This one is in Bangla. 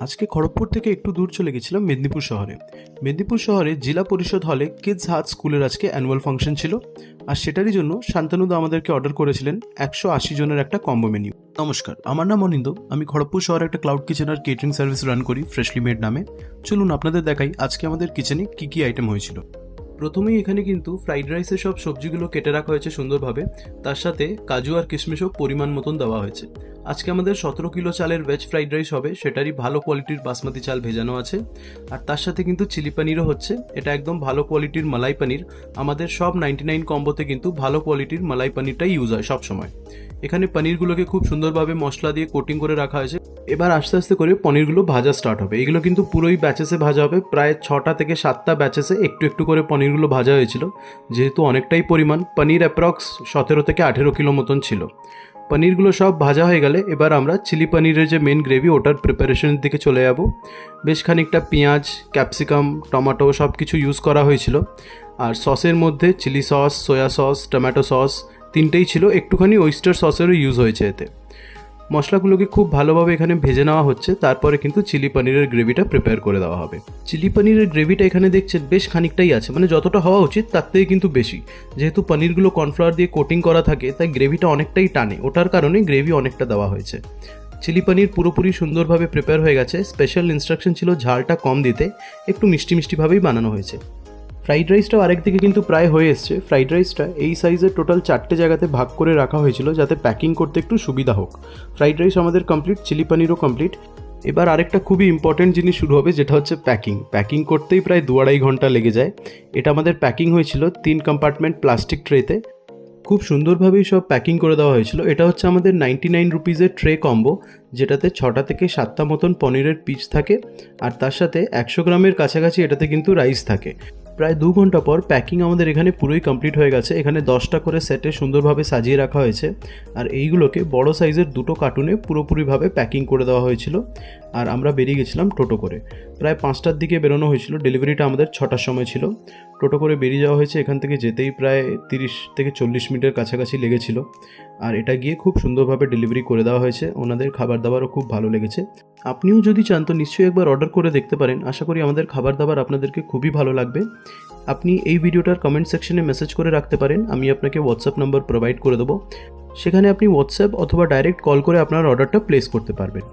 আজকে খড়গপুর থেকে একটু দূর চলে গেছিলাম মেদিনীপুর শহরে। মেদিনীপুর শহরে জেলা পরিষদ হলে কিডস হাত স্কুলের আজকে অ্যানুয়াল ফাংশন ছিল, আর সেটারই জন্য শান্তনুদা আমাদেরকে অর্ডার করেছিলেন 180 জনের একটা কম্বো মেনু। নমস্কার, আমার নাম অনিন্দ। আমি খড়গপুর শহরে একটা ক্লাউড কিচেন আর কেটারিং সার্ভিস রান করি ফ্রেশলি মেড নামে। চলুন আপনাদের দেখাই আজকে আমাদের কিচেনে কী কী আইটেম হয়েছিল। প্রথমেই এখানে কিন্তু ফ্রাইড রাইসের সব সবজিগুলো কেটে রাখা হয়েছে সুন্দরভাবে, তার সাথে কাজু আর কিশমিশও পরিমাণ মতন দেওয়া হয়েছে। আজকে আমাদের 17 কিলো চালের ভেজ ফ্রাইড রাইস হবে, সেটারই ভালো কোয়ালিটির বাসমতি চাল ভেজানো আছে। আর তার সাথে কিন্তু চিলি পনিরও হচ্ছে, এটা একদম ভালো কোয়ালিটির মালাই পনির। আমাদের সব 99 কম্বোতে কিন্তু ভালো কোয়ালিটির মালাই পনিরটাই ইউজ হয় সব সময়। এখানে পনিরগুলোকে খুব সুন্দরভাবে মশলা দিয়ে কোটিং করে রাখা হয়েছে। এবার আস্তে আস্তে করে পনিরগুলো ভাজা স্টার্ট হবে। এগুলো কিন্তু পুরোই ব্যাচেসে ভাজা হবে, প্রায় 6টা থেকে 7টা ব্যাচেসে একটু একটু করে পনিরগুলো ভাজা হয়েছিল। যেহেতু অনেকটাই পরিমাণ পনির, অ্যাপ্রক্স 17 থেকে 18 কিলো মতন ছিল। পনিরগুলো সব ভাজা হয়ে গেলে এবার আমরা চিলি পনিরের যে মেন গ্রেভি ওটার প্রিপারেশনের দিকে চলে যাব। বেশ খানিকটা পেঁয়াজ, ক্যাপসিকাম, টমেটো সব কিছু ইউজ করা হয়েছিল। আর সসের মধ্যে chili sauce, soya sauce, tomato sauce তিনটেই ছিল, একটুখানি ওয়েস্টার সসেরও ইউজ হয়েছে এতে। মশলাগুলোকে খুব ভালোভাবে এখানে ভেজে নেওয়া হচ্ছে, তারপরে কিন্তু চিলি পনিরের গ্রেভিটা প্রিপেয়ার করে দেওয়া হবে। চিলি পনিরের গ্রেভিটা এখানে দেখছেন বেশ খানিকটাই আছে, মানে যতটা হওয়া উচিত তার থেকে কিন্তু বেশি। যেহেতু পনিরগুলো কর্নফ্লাওয়ার দিয়ে কোটিং করা থাকে, তাই গ্রেভিটা অনেকটাই টানে, ওটার কারণে গ্রেভি অনেকটা দেওয়া হয়েছে। চিলি পনির পুরোপুরি সুন্দরভাবে প্রিপেয়ার হয়ে গেছে। স্পেশাল ইনস্ট্রাকশন ছিল ঝালটা কম দিতে, একটু মিষ্টি মিষ্টিভাবেই বানানো হয়েছে। ফ্রাইড রাইসটাও আরেকদিকে কিন্তু প্রায় হয়ে এসছে। ফ্রাইড রাইসটা এই সাইজের টোটাল 4টে জায়গাতে ভাগ করে রাখা হয়েছিল, যাতে প্যাকিং করতে একটু সুবিধা হোক। ফ্রাইড রাইস আমাদের কমপ্লিট, চিলি পনিরও কমপ্লিট। এবার আরেকটা খুবই ইম্পর্টেন্ট জিনিস শুরু হবে, যেটা হচ্ছে প্যাকিং করতেই প্রায় 2-2.5 ঘন্টা লেগে যায়। এটা আমাদের প্যাকিং হয়েছিল 3 কম্পার্টমেন্ট প্লাস্টিক ট্রেতে। খুব সুন্দরভাবেই সব প্যাকিং করে দেওয়া হয়েছিল। এটা হচ্ছে আমাদের 99 রুপিসের ট্রে কম্বো, যেটাতে 6টা থেকে 7টা মতন পনিরের পিস থাকে, আর তার সাথে 100 গ্রামের কাছাকাছি এটাতে কিন্তু রাইস থাকে। প্রায় 2 ঘন্টা পর প্যাকিং আমাদের এখানে পুরোই কমপ্লিট হয়ে গেছে। এখানে 10টা করে সেটে সুন্দরভাবে সাজিয়ে রাখা হয়েছে, আর এইগুলোকে বড় সাইজের 2টো কার্টুনে পুরোপুরিভাবে প্যাকিং করে দেওয়া হয়েছিল। আর আমরা বেরিয়ে গেছিলাম টোটো করে। প্রায় 5টার দিকে বেরোনো হয়েছিল, ডেলিভারিটা আমাদের 6টার সময় ছিল। টোটো করে বেরিয়ে যাওয়া হয়েছে, এখান থেকে যেতেই প্রায় 30 থেকে 40 মিনিটের কাছাকাছি লেগেছিল। আর এটা গিয়ে খুব সুন্দরভাবে ডেলিভারি করে দেওয়া হয়েছে। ওনাদের খাবার দাবারও খুব ভালো লেগেছে। আপনিও যদি চান তো নিশ্চয়ই একবার অর্ডার করে দেখতে পারেন। আশা করি আমাদের খাবার দাবার আপনাদেরকে খুবই ভালো লাগবে। আপনি এই ভিডিওটার কমেন্ট সেকশনে মেসেজ করে রাখতে পারেন, আমি আপনাকে হোয়াটসঅ্যাপ নাম্বার প্রোভাইড করে দেবো। সেখানে আপনি হোয়াটসঅ্যাপ অথবা ডাইরেক্ট কল করে আপনার অর্ডারটা প্লেস করতে পারবেন।